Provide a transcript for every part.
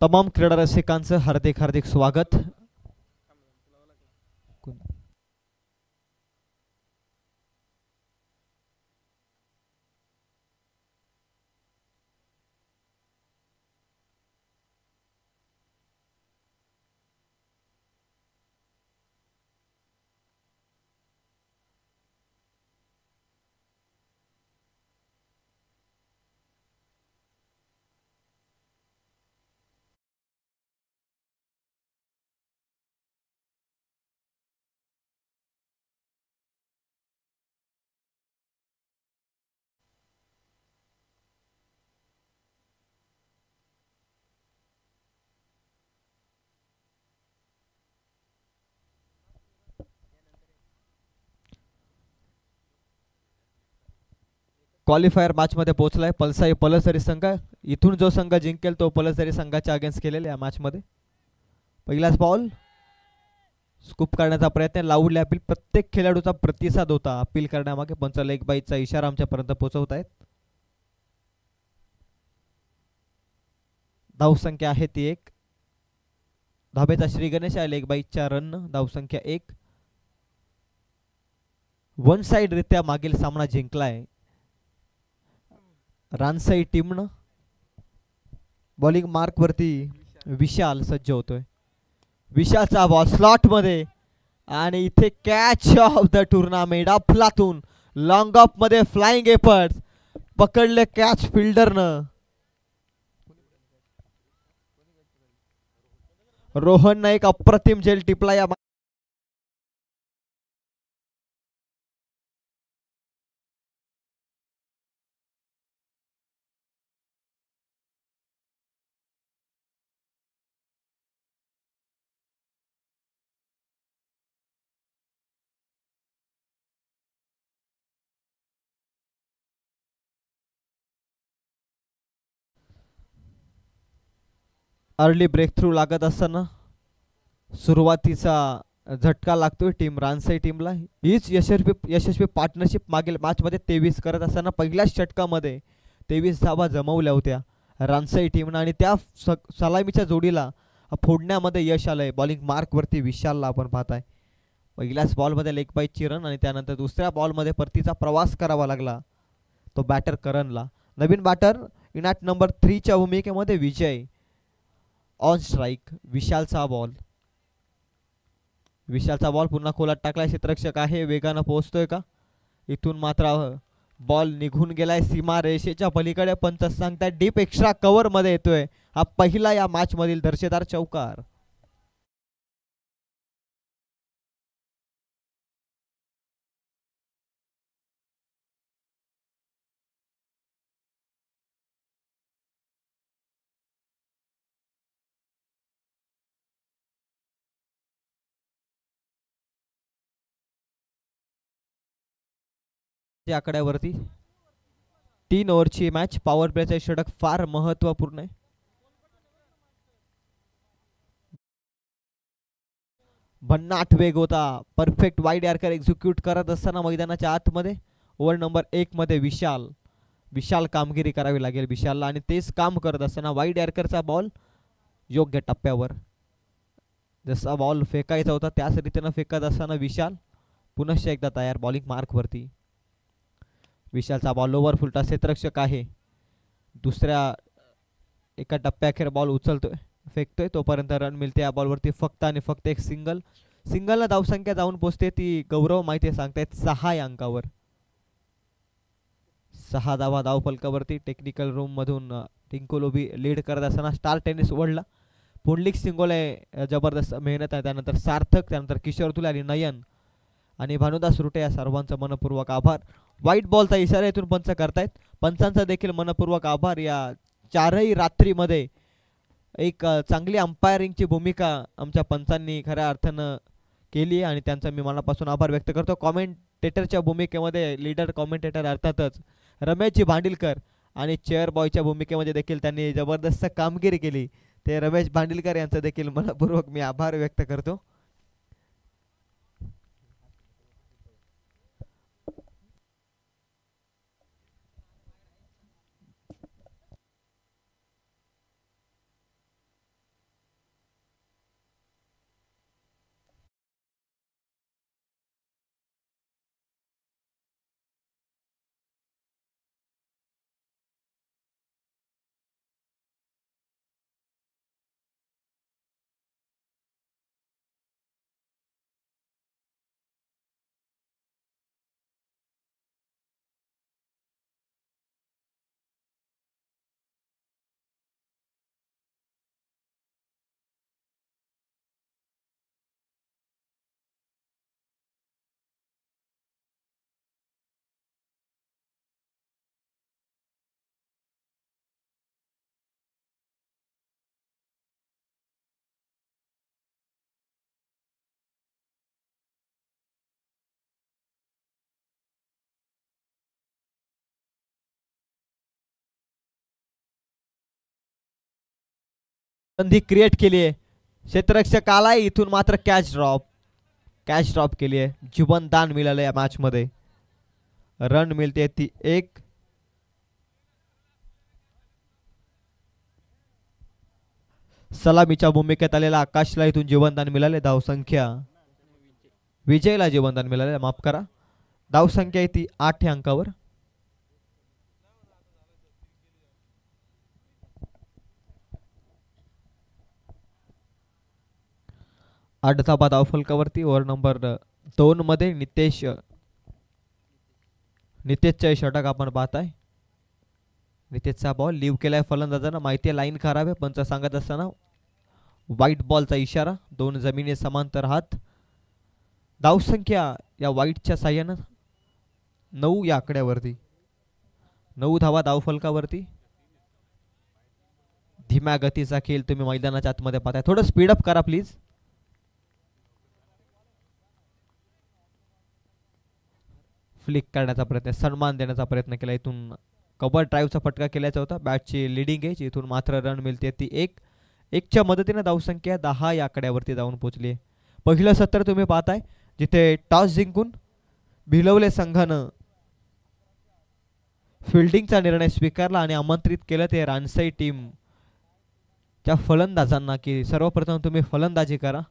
तमाम क्रीडा रसिकांचं हार्दिक हार्दिक स्वागत. क्वालिफायर मॅच मध्ये पोहोचलाय पलसरी संघ. इथून जो संघ जिंकेल तो पलसरी संघाच्या अगेन्स्ट केलेला या मॅच मध्ये. पहिलाच बॉल स्कूप करण्याचा प्रयत्न. लावले अपील. प्रत्येक खेळाडूचा प्रतिसाद होता अपील करण्यामागे. पंच लेग बाईचा इशारा आमच्यापर्यंत पोहोचवत आहेत. धावसंख्या आहे ती 1. धाबेचा श्री गणेश आहे लेग बाईच्या रन. धावसंख्या 1. वन साइड रित्या मागील सामना जिंकलाय रानसाई टीमनं. बॉलिंग मार्क वरती विशाल सज्ज होतोय. विशालचा बॉल स्लॉट मध्ये आणि इथे कॅच ऑफ द टुर्नामेंट. अफलातून लॉंग ऑफ मध्ये फ्लाइंग एफर्ट्स पकडले कॅच फिल्डरनं. रोहन एक अप्रतिम झेल टिपला या. अर्ली ब्रेक थ्रू लागत असताना सुरुवातीचा झटका लागतोय टीम रानसाई टीमला. हीच यशस्वी पार्टनरशिप मागील मॅच मध्ये 23 करत असताना पहिल्याच षटकामध्ये 23 धावा जमवल्या होत्या रानसाई टीमनं आणि त्या सलामीच्या जोडीला फोडण्यामध्ये यश आलंय. बॉलिंग मार्क वरती विशालला आपण पाहताय. पहिल्याच बॉलमध्ये लेग बाईची रन आणि त्यानंतर दुसऱ्या बॉलमध्ये परतीचा प्रवास करावा लागला तो बॅटर करणला. नवीन बॅटर इनॅट नंबर 3 च्या भूमिकेमध्ये विजय. On strike. विशालचा बॉल. विशालचा बॉल पुन्हा खोलात टाकलाय. क्षेत्ररक्षक आहे. वेगानं पोहोचतोय का. इथून मात्र बॉल निघून गेलाय सीमा रेषेच्या पलीकडे. पंच सांगताय डीप एक्स्ट्रा कव्हर मध्ये येतोय. हा पहिला या मॅच मधील दर्जेदार चौकार. आकड्यावरती 3 ओव्हरची मॅच. पॉवर प्लेचा षटक फार महत्वपूर्ण आहे. भन्नाट वेग होता. परफेक्ट वाईड यॉर्कर एक्झिक्यूट करत असताना मैदानाच्या आतमध्ये ओव्हर नंबर 1 मध्ये विशाल कामगिरी करावी लागेल विशालला आणि तेच काम करत असताना वाईड यॉर्करचा बॉल योग्य टप्प्यावर. जसा बॉल फेकायचा होता त्याच रीतीनं फेकत असताना विशाल पुनश्च एकदा तयार. बॉलिंग मार्क वरती विशालचा बॉल लोवर फुलटा. क्षेत्ररक्षक आहे. दुसऱ्या एका टप्प्याखेर बॉल उचलतोय फेकतोय तोपर्यंत रन मिळते या बॉलवरती फक्त आणि फक्त एक सिंगलला धावसंख्या जाऊन पोहोचते ती गौरव माहिती सांगतायत 6 अंकावर. 6 धावा धाव फलकावरती. टेक्निकल रूम मधून टिंकू लोबी लीड करत असताना स्टार टेनिस वर्ल्डला पुंडलिक सिंगोले जबरदस्त मेहनत आहे. त्यानंतर सार्थक, त्यानंतर किशोर तुले आणि नयन आणि भानुदास रुटे या सर्वांचा मनपूर्वक आभार. व्हाईट बॉलचा इशारा इथून पंच करतायत. पंचांचा देखील मनपूर्वक आभार. या चारही रात्रीमध्ये एक चांगली अंपायरिंगची भूमिका आमच्या पंचांनी खऱ्या अर्थानं केली आणि त्यांचा मी मनापासून आभार व्यक्त करतो. कॉमेंटेटरच्या भूमिकेमध्ये लीडर कॉमेंटेटर अर्थातच रमेशजी भांडिलकर आणि चेअर बॉयच्या भूमिकेमध्ये देखील त्यांनी जबरदस्त कामगिरी केली. ते रमेश भांडिलकर यांचा देखील मनपूर्वक मी आभार व्यक्त करतो. संधी क्रिएट केली आहे. क्षेत्ररक्षक आलाय इथून मात्र कॅच ड्रॉप केली आहे. जीवनदान मिळालं या मॅच मध्ये. रन मिळते ती एक. सलामीच्या भूमिकेत आलेला आकाशला इथून जीवनदान मिळाले. धावसंख्या विजयला जीवनदान मिळाले, माफ करा. धावसंख्या ती 8 या अंकावर. आठ धाबा धावफलकावरती. ओव्हर नंबर 2 मध्ये नितेशच्या षटक आपण पाहताय. नितेशचा बॉल लिव्ह केलाय फलंदाजांना. माहिती आहे लाईन खराब आहे. पंच सांगत असताना व्हाईट बॉलचा इशारा. दोन जमिनी समांतर हात. धावसंख्या या व्हाईटच्या साह्यानं 9 या आकड्यावरती. 9 धावा धावफलकावरती. धीम्या गतीचा खेळ तुम्ही मैदानाच्या आतमध्ये पाहताय. थोडं स्पीडअप करा प्लीज. फ्लिक करण्याचा प्रयत्न, सन्मान देण्याचा प्रयत्न केला. इथून कव्हर ड्राईव्हचा फटका केल्याचा होता. बॅटची लिडिंग एज. इथून मात्र रन मिळते ती एक. एकच्या मदतीने धावसंख्या 10 या आकड्यावरती जाऊन पोहोचली. पहिलं सत्र तुम्ही पाहताय जिथे टॉस जिंकून भिलवले संघानं फिल्डिंगचा निर्णय स्वीकारला आणि आमंत्रित केलं ते रानसाई टीम च्या फलंदाजांना की सर्वप्रथम तुम्ही फलंदाजी करा.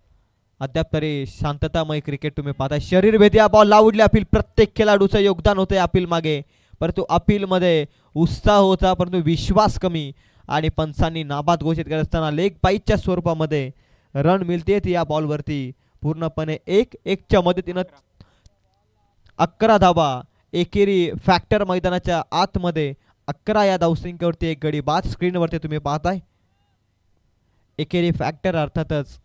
अद्याप तरी शांततामय क्रिकेट तुम्ही पाहताय. शरीरभेदी बॉल लावडले. अपील, प्रत्येक खेळाडूचं योगदान होते अपील मागे, परंतु अपील मध्ये उत्साह होता परंतु विश्वास कमी. आणि पंचांनी नाबाद घोषित करत असताना लेग बाईटच्या स्वरूपामध्ये रन मिळते ती या बॉलवरती. पूर्णपणे 1-1च्या मदतीनं 11 धावा. एकेरी फॅक्टर मैदानाच्या आतमध्ये 11 या धावसंख्येवरती एक गडी बाद. स्क्रीनवरती तुम्ही पाहताय एकेरी फॅक्टर अर्थातच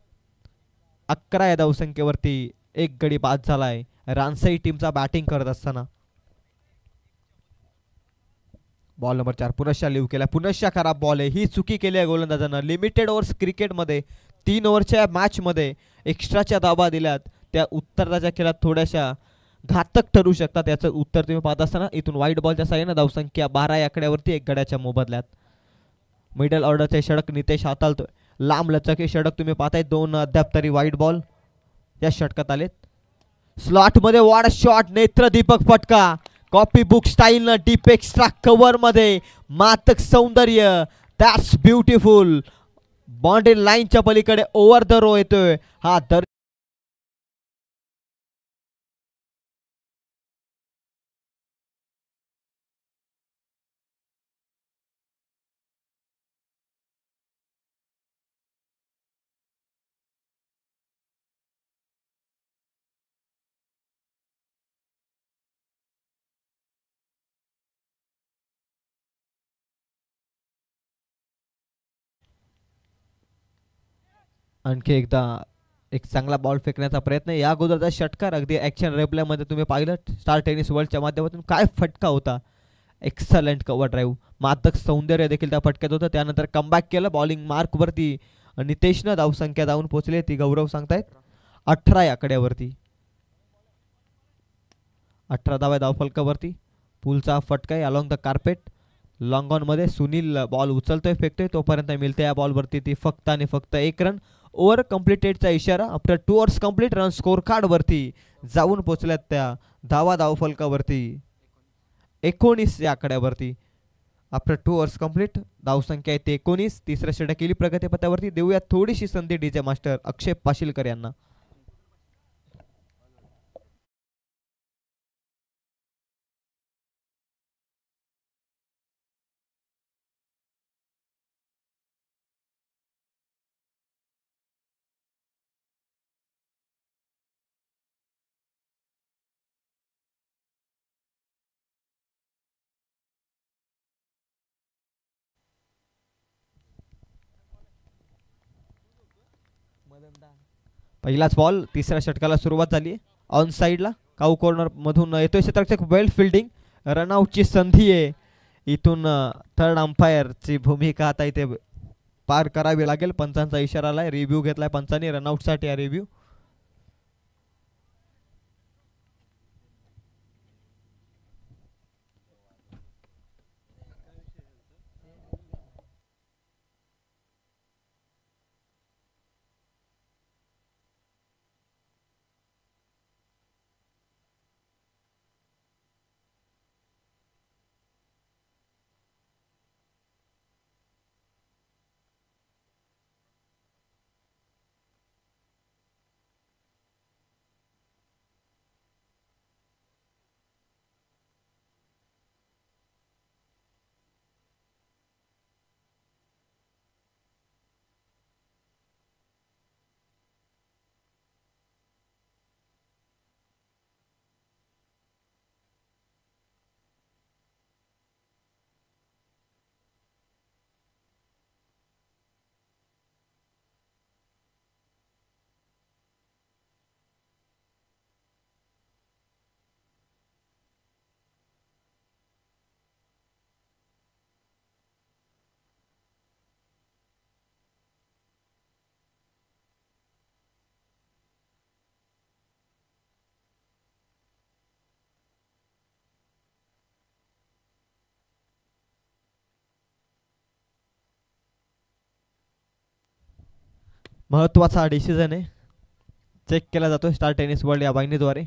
11 या धावसंख्येवरती एक गडी बाद झालाय रानसाई टीमचा बॅटिंग करत असताना. बॉल नंबर 4 पुनश्च लिव्ह केला. पुनश्च खराब बॉल आहे. ही चुकी केली आहे गोलंदाजांना. लिमिटेड ओव्हर्स क्रिकेटमध्ये 3 ओव्हरच्या मॅचमध्ये एक्स्ट्राच्या धावा दिल्यात त्या उत्तराच्या खेळात थोड्याशा घातक ठरू शकतात. याचं उत्तर तुम्ही पाहत असताना इथून व्हाईट बॉलच्या साह्यानं धावसंख्या 12 या आकड्यावरती एक गड्याच्या मोबदल्यात. मिडल ऑर्डरचे षटक नितेश हाताळतोय. लांब लचक हे षटक तुम्ही पाहताय. 2 अद्याप तरी व्हाईट बॉल या षटकात आलेत. स्लॉट मध्ये वाड शॉट. नेत्रदीपक फटका. कॉपी बुक स्टाईलनं डीप एक्स्ट्रा कव्हर मध्ये मातक सौंदर्य. That's beautiful. बाउंड्री लाईनच्या पलीकडे ओव्हर द रो येतोय हा दर. आणखी एकदा एक चांगला बॉल फेकण्याचा प्रयत्न. या अगोदरचा षटकार अगदी ॲक्शन रिप्लेमध्ये तुम्ही पाहिलं स्टार टेनिस वर्ल्डच्या माध्यमातून काय फटका होता. Excellent cover drive. मातक सौंदर्य देखील त्या फटक्यात होतं. त्यानंतर कमबॅक केलं. बॉलिंग मार्कवरती नितेशनं धावसंख्या धावून पोहोचली ती गौरव सांगतायत 18 या आकड्यावरती. 18 धावा धावफलकावरती. पुलचा फटका आहे along the carpet. Long on मध्ये सुनील बॉल उचलतोय फेकतोय तोपर्यंत मिळते या बॉलवरती ती फक्त आणि फक्त 1 रन. ओव्हर कम्प्लिटेडचा इशारा. After 2 overs complete run score card वरती जाऊन पोहोचल्यात त्या धावा धावफलकावरती 19 या आकड्यावरती. आफ्टर 2 ओव्हर्स कम्प्लीट धावसंख्या येते 19. तिसऱ्या षटक केली प्रगतीपथावरती. देऊया थोडीशी संधी डीजे मास्टर अक्षय पाशीलकर यांना. पहिलाच बॉल. तिसऱ्या षटकाला सुरुवात झाली. ऑन साइडला काऊ कॉर्नर मधून येतोय क्षेत्ररक्षक. वेल फिल्डिंग. रनआउटची संधी आहे. इथून थर्ड अंपायरची भूमिका आता इथे पार करावी लागेल. पंचांचा इशारा आलाय. रिव्ह्यू घेतलाय पंचांनी रनआउटसाठी. हा रिव्ह्यू महत्त्वाचा हा डिसिजन आहे, चेक केला जातो स्टार टेनिस वर्ल्ड या वाहिनीद्वारे.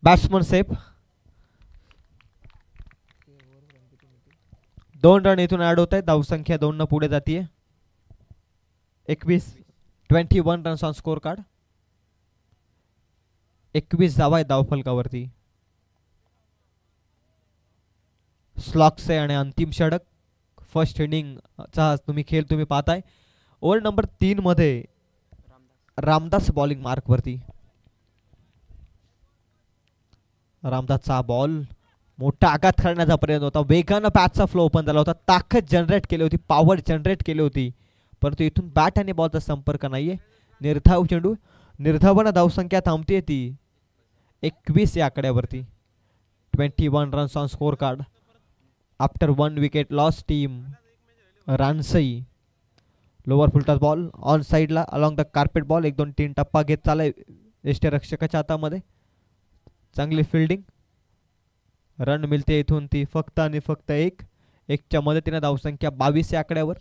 Batsman safe. 2 रन इथून ऍड होत आहेत, धावसंख्या 2 न पुढे जातीये. 21 रन्स ऑन स्कोर कार्ड. 21 धावा आहेत धावफलकावरती. स्लॉक्स आहे आणि अंतिम षटक. फर्स्ट इनिंगचा तुम्ही खेळ तुम्ही पाहताय. ओव्हर नंबर 3 मध्ये रामदास बॉलिंग मार्क वरती. रामदासचा बॉल मोठा आघात करण्याचा प्रयत्न होता, वेगानं पॅचचा फ्लो ओपन झाला होता, ताकद जनरेट केली होती, पॉवर जनरेट केली होती, परंतु इथून बॅट आणि बॉलचा संपर्क नाहीये. निर्धाव चेंडू, निर्धावानं धावसंख्या थांबते ती 21 या आकड्यावरती. 21 runs on score card after 1 wicket loss. Team रानसई. लोअर फुलटॉस बॉल ऑन साईडला अलॉंग द कार्पेट बॉल. 1-2-3 टप्पा घेत चालय यष्टीरक्षकाच्या हातामध्ये. चांगली फिल्डिंग. रन मिळते इथून ती फक्त आणि फक्त एकच्या मदतीने. धावसंख्या 22 या आकड्यावर.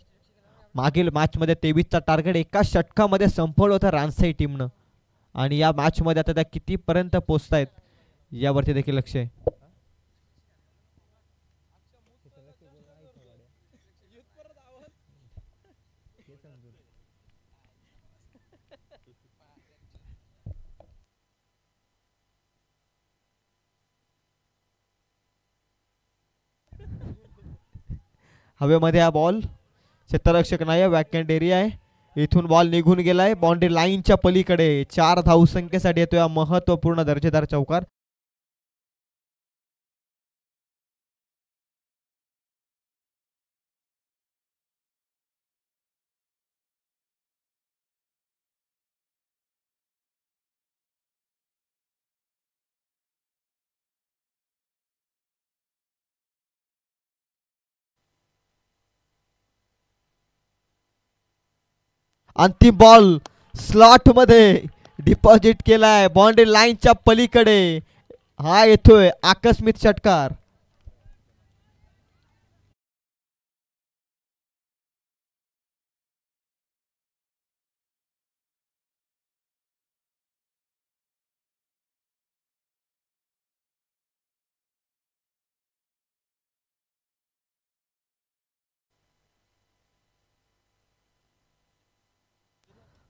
मागील मॅचमध्ये 23चा टार्गेट एका षटकामध्ये संपवलं होतं रानसाई टीमनं, आणि या मॅचमध्ये आता त्या कितीपर्यंत पोचतायत यावरती देखील लक्ष आहे. हवेमध्ये हा बॉल, क्षेत्ररक्षक नाही, वॅकंट एरिया आहे. इथून बॉल निघून गेलाय बाउंड्री लाईनच्या पलीकडे. 4 धावसंख्येसाठी येतोय हा महत्वपूर्ण दर्जेदार चौकार. अंतिम बॉल स्लॉट मध्ये डिपॉझिट केलाय बाउंड्री लाईनच्या पलीकडे. हा येतोय आकस्मिक षटकार.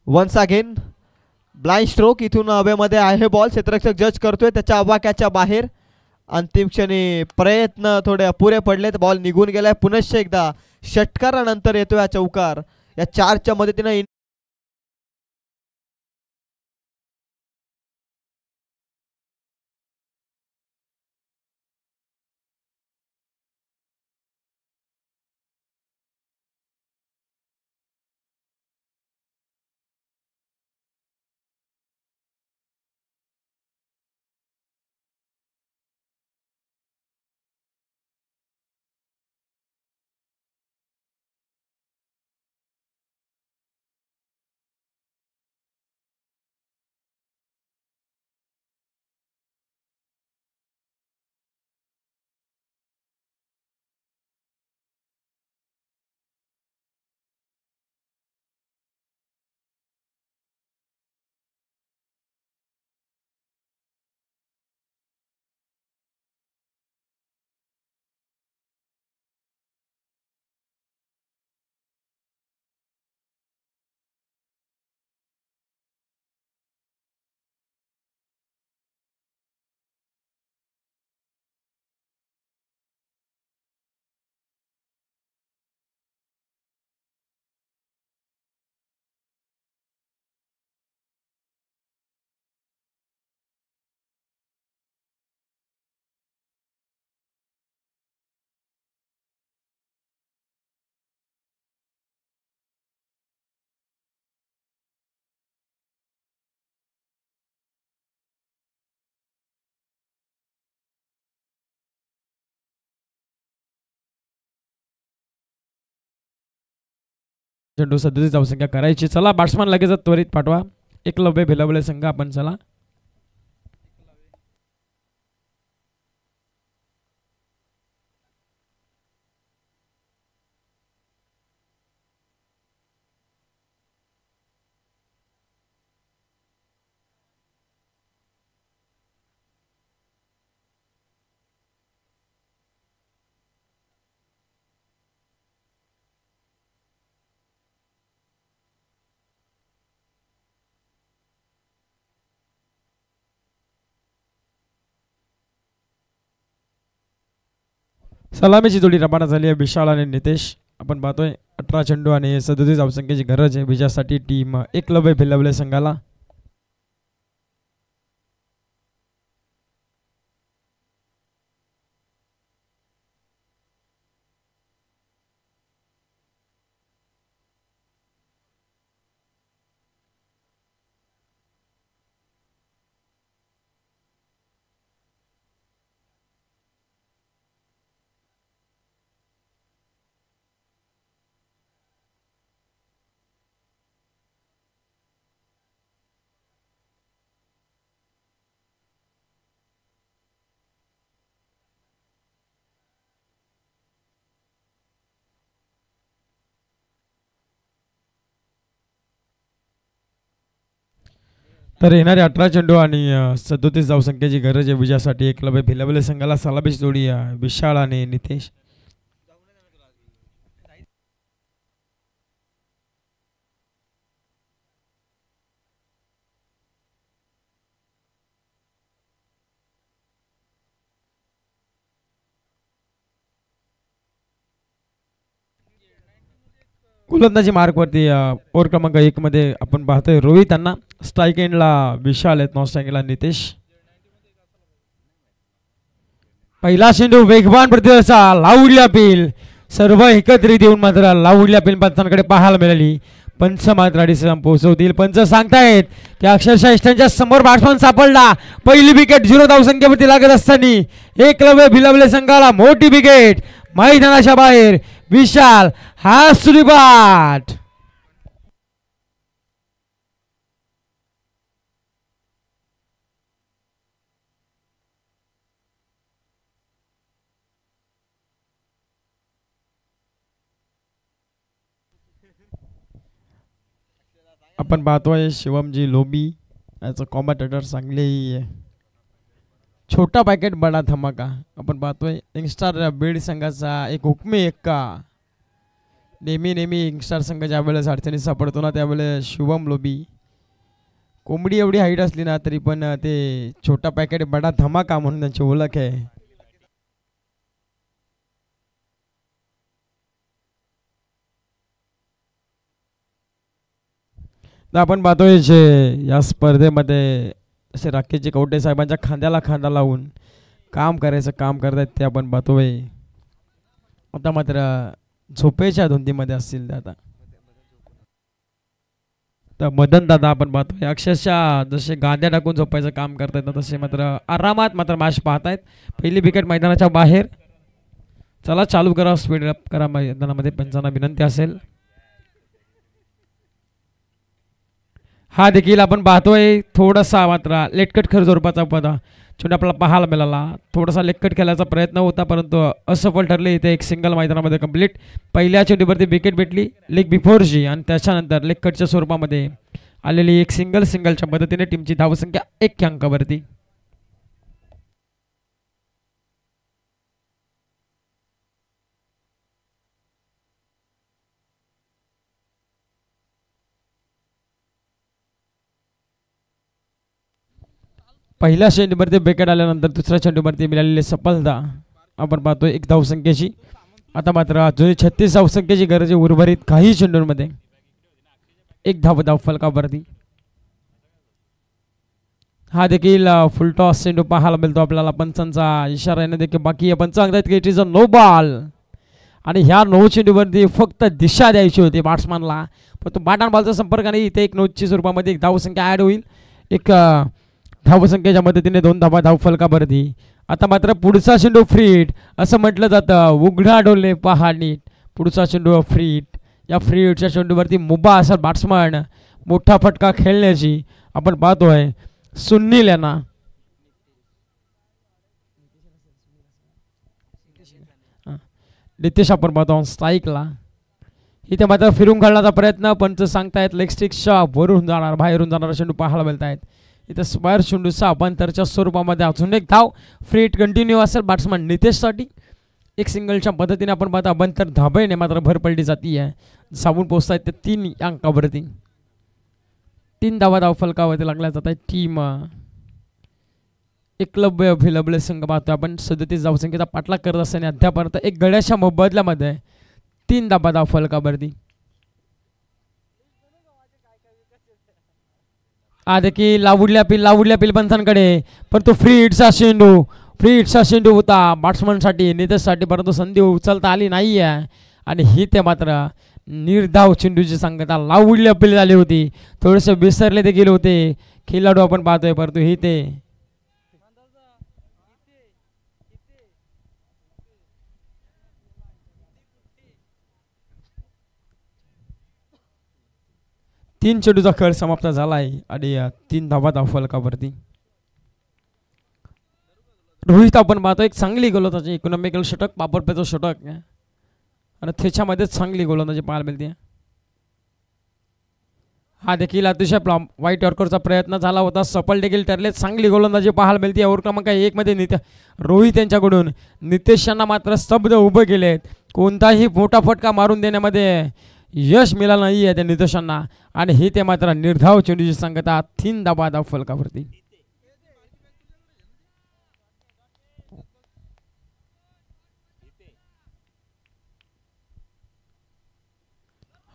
Once again blind stroke. इथून हवेमध्ये आहे बॉल, क्षेत्ररक्षक जज करतोय त्याच्या आवाक्याच्या बाहेर. अंतिम क्षणी प्रयत्न थोडे अपुरे पडलेत, बॉल निघून गेलाय. पुनश्च एकदा षटकारानंतर येतोय हा चौकार. या 4च्या मदतीने चेंडू 37 धावसंख्या करायची. चला बॅट्समॅन लगेच त्वरित पाठवा. एकलव्य भिलवले संघ आपण चला. सलामीची जोडी रवाना झाली आहे विशाल आणि नितेश. आपण पाहतोय 18 चेंडू आणि 37 धावसंख्येची गरज आहे विजयासाठी टीम एकलव्य भिलवले संघाला. तर येणारे 18 चेंडू आणि 37 धावसंख्येची गरज आहे विजयासाठी एकलव्य भिलवले संघाला. सलामीची जोडी विशाल आणि नितेश. गोलंदाजी मार्कवरती ओव्हर क्रमांक 1 मध्ये आपण पाहतोय रोहित यांना. स्ट्राईक एंडला विशाल आहेत, नॉन स्ट्राईक एंडला नितेश. पहिला चेंडू वेगवान प्रतिसादाचा लावूडला पील. सर्व एकत्रित येऊन मात्र लावूडला पील पंचांकडे पाहायला मिळाली. पंच मात्र अडीच पोहोचवतील. पंच सांगतायत की अक्षरशः इष्टांच्या समोर बॅट्समॅन सापडला. पहिली विकेट 0 धावसंख्येवरती लागत असताना एकलव्य भिलवले संघाला मोठी विकेट. मैदानाच्या बाहेर विशाल हा सुरीबाट. आपण पाहतोय शिवमजी लोबी याचं कॉमेंटेटर चांगले. छोटा पॅकेट बडा धमाका. आपण पाहतोय यंगस्टार बीड संघाचा एक हुकमी एक्का. नेहमी यंगस्टार संघ ज्या वेळेस अडचणीत सापडतो ना त्यावेळेस शिवम लोबी. कोंबडी एवढी हाईट असली ना तरी पण ते छोटा पॅकेट बडा धमाका म्हणून त्यांची ओळख आहे. तर आपण पाहतोय जे या स्पर्धेमध्ये असे राकेशजी कवटे साहेबांच्या खांद्याला खांदा लावून काम करतायत ते आपण पाहतोय. आता मात्र झोपेच्या धुंदीमध्ये असतील ते आता. तर मदन दादा आपण पाहतोय अक्षरशः जसे गाद्या टाकून झोपायचं काम करतायत ना तसे मात्र आरामात मात्र मॅच पाहतायत. पहिली विकेट मैदानाच्या बाहेर. चला चालू करा, स्पीड अप करा मैदानामध्ये पंचांना विनंती असेल. हा देखील आपण पाहतोय थोडासा मात्र लेटकट खर जोरपाचा पदा चेंडू आपल्याला पाहायला मिळाला. थोडासा लेटकट खेळायचा प्रयत्न होता परंतु असफल ठरले. इथे एक सिंगल मैदानामध्ये कंप्लीट. पहिल्या चेंडूवरती विकेट भेटली लेग बिफोरची आणि त्याच्यानंतर लेगकटच्या स्वरूपामध्ये आलेली एक सिंगलच्या मदतीने टीमची धावसंख्या 1 अंकावरती. पहिल्या चेंडूवरती विकेट आल्यानंतर दुसऱ्या चेंडूवरती मिळालेली सफलता आपण पाहतोय 1 धावसंख्येची. आता मात्र अजूनही 36 धावसंख्येची गरज आहे उर्वरित काही चेंडूंमध्ये. 1 धाव फलकावरती. हा देखील फुल टॉस चेंडू पाहायला मिळतो आपल्याला. पंचांचा इशारा येणे देखील बाकी आहे. पंच सांगतायत की it is a no ball आणि ह्या नो चेंडूवरती फक्त दिशा द्यायची होती बॅट्समॅनला पण तो बॅट आणि बॉलचा संपर्क नाही. इथे एक नोटची स्वरूपामध्ये 1 धावसंख्या ॲड होईल. एक धावसंख्येच्या मदतीने 2 धावा धावफलकावरती. आता मात्र पुढचा चेंडू फ्रीट असं म्हटलं जातं. उघडा डोले पहा नीट. पुढचा चेंडू फ्रीट या फ्री हिटच्या चेंडूवरती मुबा असा बॅट्समन मोठा फटका खेळण्याची आपण पाहतोय सुनील यांना. नितेश आपण पाहतो स्ट्राईकला. इथे मात्र फिरून काढण्याचा प्रयत्न पंच सांगतायत लेग स्टिकच्या वरून जाणार बाहेरून जाणारा चेंडू पाहायला मिळतायत. इथे स्क्वायर चेंडूचा अभ्यंतरच्या स्वरूपामध्ये अजून एक धाव. फ्री हिट कंटिन्यू असेल बॅट्समन नितेशसाठी. एक सिंगलच्या पद्धतीने आपण पाहतो अभ्यंतर धाबेने मात्र भर पडली जाती आहे. साबून पोहोचतायत ते 3 अंकावरती. 3 धावा फलकावरती लागल्या जात आहेत. टीम एकलव्य अभिलब्ध संघ पाहतो आपण 37 धावसंख्येचा पाठलाग करत असताना अद्यापर्यंत एक गड्याच्या मोबदल्यामध्ये 3 धावा फलकावरती. देखील लावडल्या पिल पंचांकडे परंतु फ्री हिटचा चेंडू होता बॅट्समनसाठी नितेशसाठी परंतु संधी उचलता आली नाही आहे. आणि ही ते मात्र निर्धाव चेंडूची सांगता लावडली अपील झाली होती. थोडेसे विसरले ते गेले होते खेळाडू आपण पाहतोय परंतु ही ते 3 चेंडूचा खेळ समाप्त झाला आहे आणि 3 धावा फलकावरती. रोहित आपण पाहतो एक चांगली गोलंदाजी इकॉनॉमिकल षटक पापरपेचं षटक आणि त्याच्यामध्येच चांगली गोलंदाजी पाहायला मिळते. हा देखील अतिशय वाईट यॉर्करचा प्रयत्न झाला होता सफल देखील ठरले. चांगली गोलंदाजी पाहायला मिळते. ओव्हर क्रमांक 1 मध्ये रोहित यांच्याकडून नितेश यांना मात्र स्तब्ध उभे केलेत. कोणताही मोठा फटका मारून देण्यामध्ये यश मिळालं नाही आहे त्या नितेशांना आणि ही ते मात्र निर्धाव चेंडूची सांगता 3 धावा फलकावरती.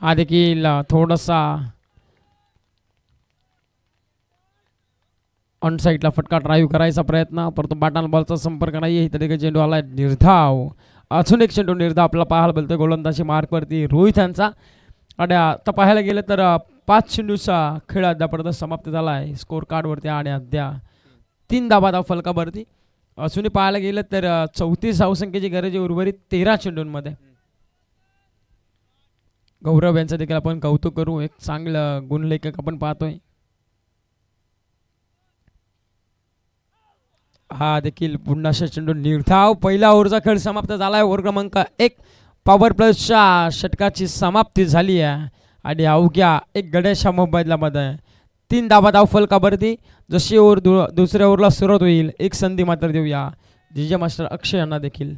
हा देखील थोडासा ऑन साईडला फटका ड्राईव्ह करायचा प्रयत्न परंतु बॅटन बॉलचा संपर्क नाही आहे. इथे चेंडू आला निर्धाव. अजून एक चेंडू निर्धाव आपल्याला पाहायला मिळतोय गोलंदाजी मार्कवरती रोहित यांचा. आणि आता पाहायला गेलं तर 5 चेंडूचा खेळ अद्यापर्यंत समाप्त झाला आहे स्कोर कार्डवरती आणि अद्याप 3 धावा फलकावरती. अजूनही पाहायला गेलं तर 34 धावसंख्येची गरज आहे उर्वरित 13 चेंडूंमध्ये. गौरव यांचं देखील आपण कौतुक करू. एक चांगलं गुणलेखक आपण पाहतोय. हा देखील पुन्हा चेंडू निर्धाव. पहिला ओव्हरचा खेळ समाप्त झाला आहे. ओव्हर क्रमांक 1 पॉवर प्लसच्या षटकाची समाप्ती झाली आहे आणि अवघ्या एक गड्याच्या मोबदल्यामध्ये 3 धावा फलकावरती. जशी ओव्हर दुसऱ्या ओव्हरला सुरुवात होईल एक संधी मात्र देऊया जीजे मास्टर अक्षय यांना देखील.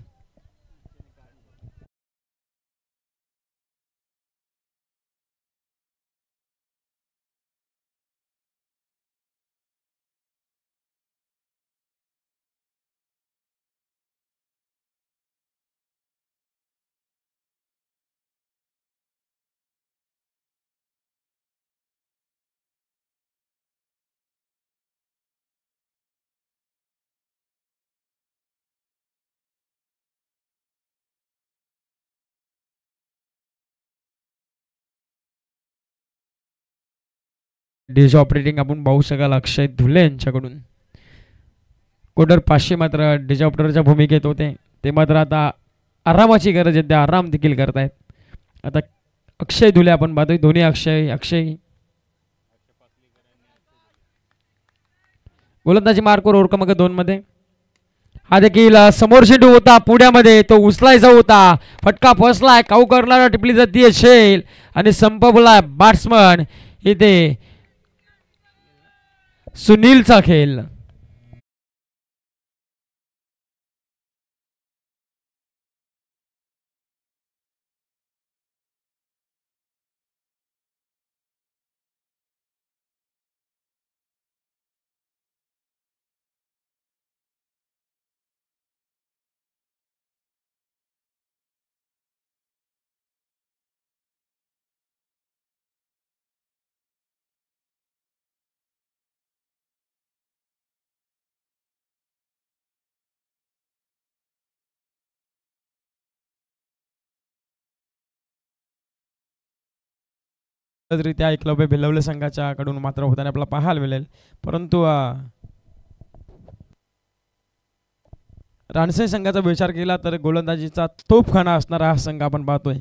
डीजे ऑपरेटिंग आपण पाहू शकाल अक्षय धुले यांच्याकडून. कोडर 500 मात्र डीजे ऑपरेटरच्या भूमिकेत होते ते मात्र आता आरामाची गरज आहे. ते आराम देखील करतायत. आता अक्षय धुले आपण पाहतोय. दोन्ही अक्षय गोलंदाजी मार्कवर ओव्हर क्रमांक 2 मध्ये. हा देखील समोर चेंडू होता पुण्यामध्ये तो उचलायचा होता. फटका फसलाय. काऊकरला टिपली जाते शेल आणि संपवलाय बॅट्समन इथे सुनीलचा खेळ. रित्या एकलव्य भिलवले संघाच्या कडून मात्र होताना आपल्याला पाहायला मिळेल. परंतु रानसे संघाचा विचार केला तर गोलंदाजीचा तोफखाना असणारा हा संघ आपण पाहतोय.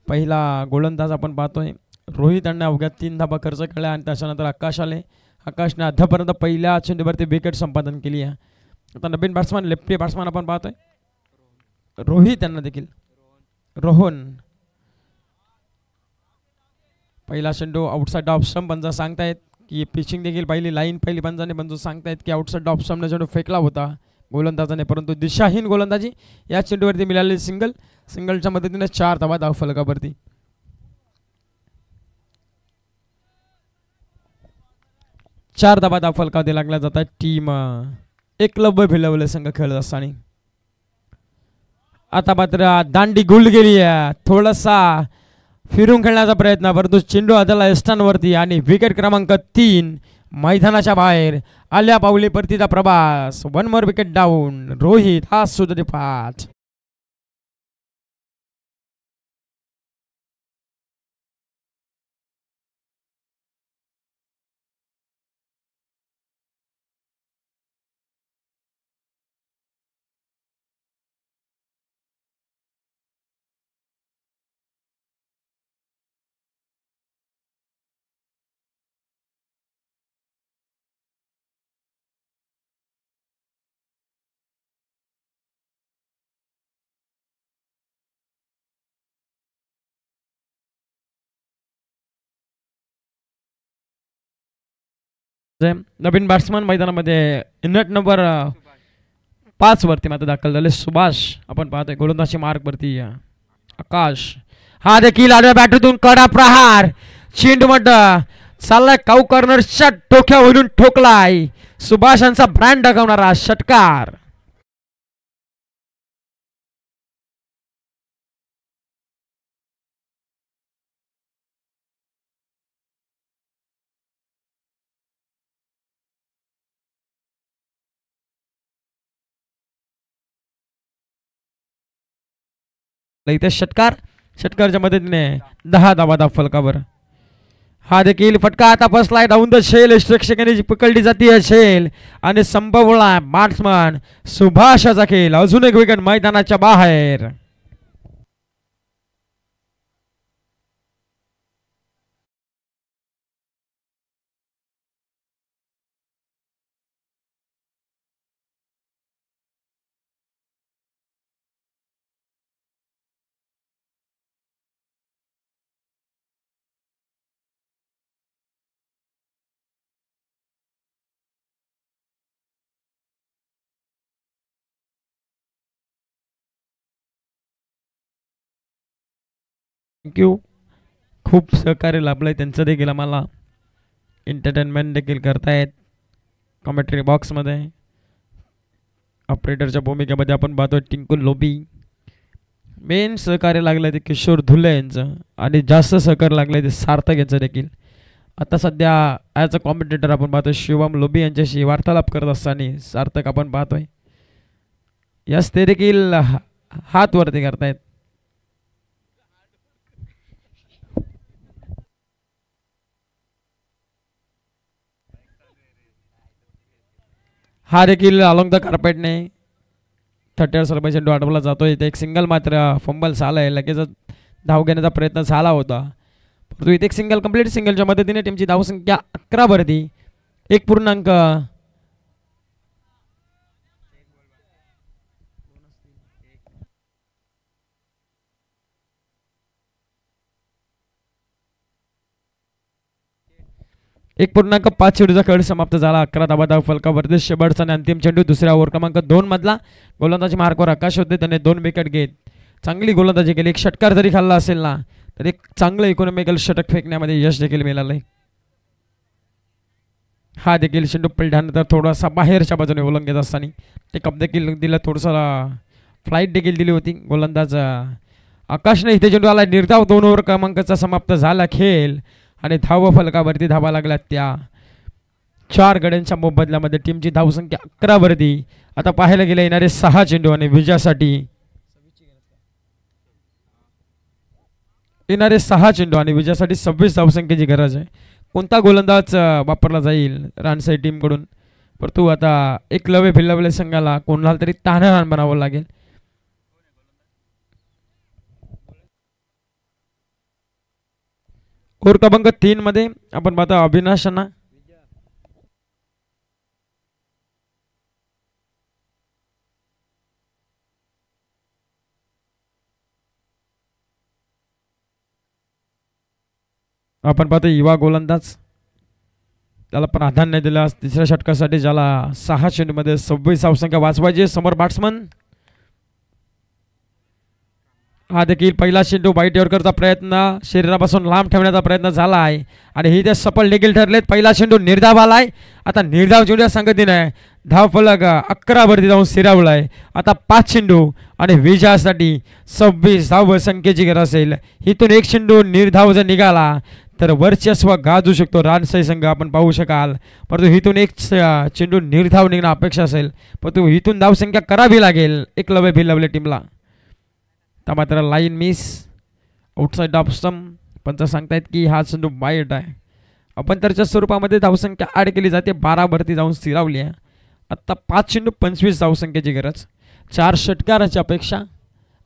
पहिला गोलंदाज आपण पाहतोय रोहित यांना अवघ्या 3 धाबा खर्च केला आणि त्याच्यानंतर आकाश आले. आकाशने आतापर्यंत पहिल्या चेंडूवरती विकेट संपादन केली आहे. आता नवीन बॅट्समॅन लेफ्टी बॅट्समॅन आपण पाहतोय रोहित यांना देखील रोहन. पहिला चेंडू आउटसाइड ऑफ स्टंप पंच सांगतायत की पिचिंग देखील पहिली लाईन पहिली पंचाने पंच सांगतायत की आउटसाइड ऑफ स्टंपने चेंडू फेकला होता गोलंदाजाने, परंतु दिशाहीन गोलंदाजी या चेंडूवरती मिळालेली सिंगलच्या मदतीने 4 धावा धाव फलकावरती. चार धावा धाव फलकावरती लागल्या जातात. टीम एकलव्य भिलवले संघ खेळत असताना आता मात्र दांडी गुल गेली आहे. थोडासा फिरून खेळण्याचा प्रयत्न, परंतु चेंडू आदला एस्टांवरती आणि विकेट क्रमांक 3 मैदानाच्या बाहेर आल्या पावली परतीचा प्रवास. 1 मोर विकेट डाऊन. रोहित हा सुधरी 5. नवीन बॅट्समन मैदानामध्ये नेट नंबर 5 वरती मात्र दाखल झाले सुभाष आपण पाहतोय. गोलंदाजी मार्क वरती आकाश हा देखील आडव्या बॅटरीतून कडा प्रहार. चेंडू मध्ये चाललाय काऊ कॉर्नरच्या डोक्यावरून ठोकलाय. सुभाषांचा ब्रँड दाखवणारा षटकार. इथे षटकारच्या मदतीने 10 धावा धाव फलकावर. हा देखील फटका आता फसलाय. डाऊन द शेल प्रेक्षकांनी पकडली जाते शेल आणि संपवला बॅट्समन सुभाषाचा खेळ. अजून एक विकेट मैदानाच्या बाहेर. थँक्यू. खूप सहकार्य लाभलंय त्यांचं देखील आम्हाला. एंटरटेनमेंट देखील करतायत कॉमेंट्री बॉक्समध्ये. ऑपरेटरच्या भूमिकेमध्ये आपण पाहतोय टिंकू लोबी. मेन सहकार्य लागलंय ते किशोर धुले यांचं आणि जास्त सहकार्य लागलंय ते सार्थक यांचं देखील. आता सध्या ॲज अ कॉमेंटेटर आपण पाहतोय शिवम लोबी यांच्याशी वार्तालाप करत असताना सार्थक आपण पाहतोय. यस ते देखील हात वरती करतायत. हा देखील अलॉंग द कार्पेटने 30 सरपंच चेंडू अडवला जातोय. इथे एक सिंगल मात्र फंबल झालाय. लगेच धाव घेण्याचा प्रयत्न झाला होता, परंतु इथे एक सिंगल कंप्लीट सिंगलच्या मदतीने टीमची धावसंख्या 11 वरती 1 1.5 चेंडूचा खेळ समाप्त झाला. 11 धावा धाव फलकावरती. शेबर्ट्स आणि अंतिम चेंडू दुसऱ्या ओव्हर क्रमांक 2 मधला. गोलंदाजी मार्कवर आकाश होते. त्याने 2 विकेट घेत चांगली गोलंदाजी केली. एक षटकार जरी खाल्ला असेल ना तरी एक चांगलं इकॉनॉमिकल षटक फेकण्यामध्ये यश देखील मिळालंय. हा देखील चेंडू पलटल्यानंतर थोडासा बाहेरच्या बाजूने ओलंगत असताना ते कप देखील दिलं. थोडंसं फ्लाईट देखील दिली होती गोलंदाज आकाशने. इथे चेंडू आला निर्धाव. 2 ओव्हर क्रमांकाचा समाप्त झाला खेळ आणि धाव फलकावरती धावा लागल्या त्या 4 गड्यांच्या मोबदल्यामध्ये. टीमची धावसंख्या 11 वरती. आता पाहायला गेले येणारे 6 चेंडू आणि विजयासाठी 26 धावसंख्येची गरज आहे. कोणता गोलंदाज वापरला जाईल रानसाई टीमकडून, परंतु आता एकलव्य भिलवले संघाला कोणाला तरी तानारान बनावं लागेल. ओव्हर क्रमांक 3 मध्ये आपण पाहतो अविनाश अण्णा आपण पाहतो युवा गोलंदाज त्याला प्राधान्य दिलं तिसऱ्या षटकासाठी ज्याला 6 चेंडूमध्ये 26 धावसंख्या वाचवायची समोर बॅट्समन हा देखील पहिला चेंडू वाईट यॉर्करचा प्रयत्न शरीरापासून लांब ठेवण्याचा प्रयत्न झाला आहे आणि ही ते सफल देखील ठरलेत पहिला चेंडू निर्धाव आलाय आता निर्धाव चेंडू संगतीने धाव फलक 11 वरती जाऊन स्थिरावलाय आता 5 चेंडू आणि विजयासाठी 26 धाव संख्येची गरज असेल इथून एक चेंडू निर्धाव जर निघाला तर वर्चस्व गाजू शकतो रानसाई संघ आपण पाहू शकाल परंतु इथून एक चेंडू निर्धाव निघणं अपेक्षा असेल परंतु इथून धावसंख्या करावी लागेल एकलव्य भिलवले टीमला तर मात्र line miss outside off stump पंच सांगतायत की हा चेंडू वाईट आहे आपण त्याच्या स्वरूपामध्ये धावसंख्या ॲड केली जाते 12 वरती जाऊन स्थिरावली आहे आत्ता 5 चेंडू 25 धावसंख्येची गरज 4 षटकाराची अपेक्षा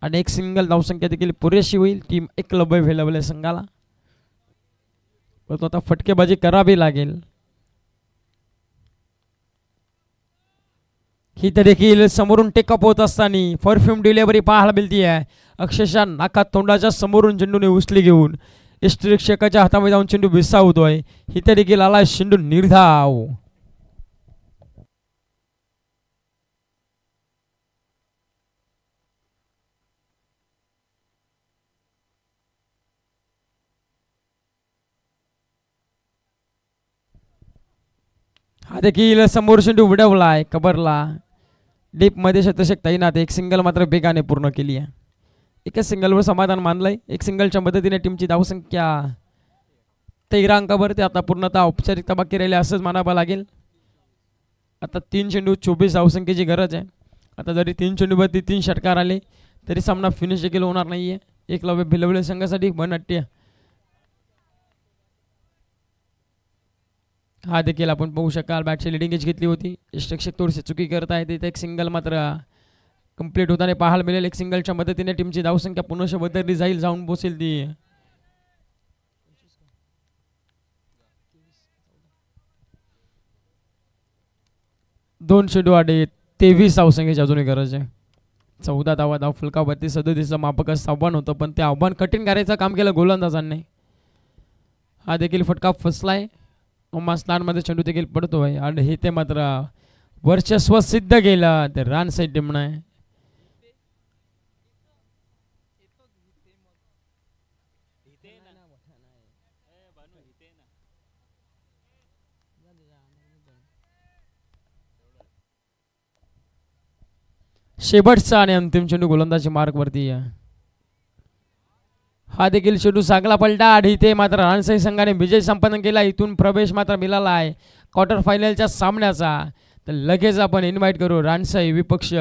आणि एक सिंगल धावसंख्या देखील पुरेशी होईल टीम एकलव्य भिलवले संघाला परंतु आता फटकेबाजी करावी लागेल ही तर देखील समोरून टेकअप होत असताना परफ्यूम डिलिव्हरी पाहायला मिळते आहे अक्षरशः नाकात तोंडाच्या समोरून चेंडूने उचली घेऊन इष्टरक्षकाच्या हातामध्ये जाऊन चेंडू विसावतोय ही तर देखील आला चेंडू निर्धाव हा देखील समोर चेंडू उडवलाय कबरला डीप मध्ये शतशक तैनात एक सिंगल मात्र बेगाने पूर्ण केली आहे एकच सिंगलवर समाधान मानलंय एक सिंगलच्या मदतीने टीमची धावसंख्या 13 अंकावरती आता पूर्णतः औपचारिकता बाकी राहिली असंच मानावं लागेल आता 3 चेंडू 24 धावसंख्येची गरज आहे आता जरी 3 चेंडूवरती 3 षटकार आले तरी सामना फिनिश देखील होणार नाहीये एकलव्य भिलवले संघासाठी बनट्टी हा देखील आपण पाहू शकाल बॅटची लिडिंग एज घेतली होती इष्टक्षक थोडीशी चुकी करत आहे तिथे एक सिंगल मात्र कंप्लीट होताना पाहायला मिळेल एक सिंगलच्या मदतीने टीमची धावसंख्या पुनश्च बदलली जाईल जाऊन पोहोचेल ती 2 चेंडू आडे 23 धावसंख्येची अजूनही गरज आहे 14 धावा धाव फलकावरती 37 मापकाचं आव्हान होतं पण ते आव्हान कठीण करायचं काम केलं गोलंदाजांनी हा देखील फटका फसलाय मध्ये चेंडू देखील पडतोय आणि हे ते मात्र वर्चस्व सिद्ध केलं ते रानसाई टीमने शेवटचा आणि अंतिम चेंडू गोलंदाजी मार्क वरती हा देखील चेंडू चांगला पलटा आणि इथे मात्र रानसाई संघाने विजय संपन्न केला इथून प्रवेश मात्र मिळाला आहे क्वार्टर फायनलच्या सामन्याचा तर लगेच आपण इन्व्हाइट करू रानसाई विपक्ष